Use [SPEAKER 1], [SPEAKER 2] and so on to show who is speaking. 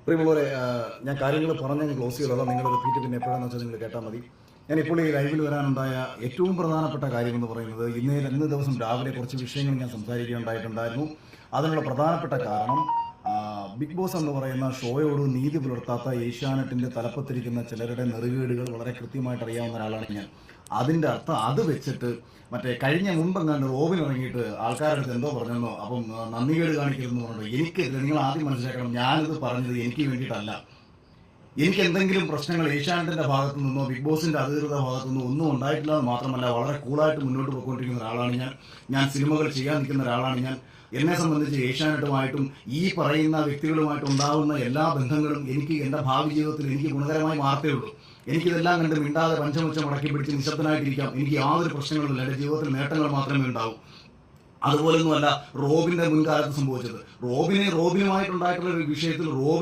[SPEAKER 1] പ്രിയമുള്ളവരെ, ഞാൻ കാര്യങ്ങൾ പറഞ്ഞ് ക്ലോസ് ചെയ്തോളാം. നിങ്ങൾ റിപ്പീറ്റ് പിന്നെ എപ്പോഴാണെന്ന് വെച്ചാൽ നിങ്ങൾ കേട്ടാൽ മതി. ഞാനിപ്പോൾ ഈ ലൈവിൽ വരാനുണ്ടായ ഏറ്റവും പ്രധാനപ്പെട്ട കാര്യമെന്ന് പറയുന്നത്, ഇന്ന് ദിവസം രാവിലെ കുറച്ച് വിഷയങ്ങൾ ഞാൻ സംസാരിക്കുകയുണ്ടായിട്ടുണ്ടായിരുന്നു. അതിനുള്ള പ്രധാനപ്പെട്ട കാരണം, ബിഗ് ബോസ് എന്ന് പറയുന്ന ഷോയോട് നീതി പുലർത്താത്ത ഏഷ്യാനെറ്റിൻ്റെ തലപ്പത്തിരിക്കുന്ന ചിലരുടെ നെറികേടുകൾ വളരെ കൃത്യമായിട്ട് അറിയാവുന്ന ഒരാളാണ് ഞാൻ. അതിൻ്റെ അർത്ഥം അത് വെച്ചിട്ട് കഴിഞ്ഞ മുമ്പെങ്ങാണ്ട് റോബിൻ ഇറങ്ങിയിട്ട് ആൾക്കാരുടെ അടുത്ത് എന്തോ പറഞ്ഞെന്നോ, അപ്പം നന്ദികേട് കാണിക്കരുതെന്ന് പറഞ്ഞു. എനിക്കെതിരെ നിങ്ങൾ ആദ്യം മനസ്സിലാക്കണം, ഞാനിത് പറഞ്ഞത് എനിക്ക് വേണ്ടിയിട്ടല്ല. എനിക്ക് എന്തെങ്കിലും പ്രശ്നങ്ങൾ ഏഷ്യാനെറ്റിന്റെ ഭാഗത്തു നിന്നോ ബിഗ് ബോസിന്റെ അധികൃത ഭാഗത്തു നിന്നോ ഒന്നും ഉണ്ടായിട്ടില്ല എന്ന് മാത്രമല്ല, വളരെ കൂളായിട്ട് മുന്നോട്ട് പോയിക്കൊണ്ടിരിക്കുന്ന ഒരാളാണ് ഞാൻ സിനിമകൾ ചെയ്യാൻ നിൽക്കുന്ന ഒരാളാണ് ഞാൻ. എന്നെ സംബന്ധിച്ച് ഏഷ്യാനെറ്റുമായിട്ടും ഈ പറയുന്ന വ്യക്തികളുമായിട്ട് ഉണ്ടാകുന്ന എല്ലാ ബന്ധങ്ങളും എനിക്ക് എൻ്റെ ഭാവി ജീവിതത്തിൽ എനിക്ക് ഗുണകരമായി മാറത്തേ ഉള്ളൂ. എനിക്കിതെല്ലാം കണ്ട് മിണ്ടാതെ പഞ്ചമുച്ചം മടക്കി പിടിച്ച് നിശബ്ദനായിട്ടിരിക്കാം. എനിക്ക് യാതൊരു പ്രശ്നങ്ങളുമില്ല. എൻ്റെ ജീവിതത്തിൽ നേട്ടങ്ങൾ മാത്രമേ ഉണ്ടാവൂ. അതുപോലൊന്നുമല്ല റോബിന്റെ മുൻകാലത്ത് സംഭവിച്ചത്. റോബിനുമായിട്ടുണ്ടായിട്ടുള്ള ഒരു വിഷയത്തിൽ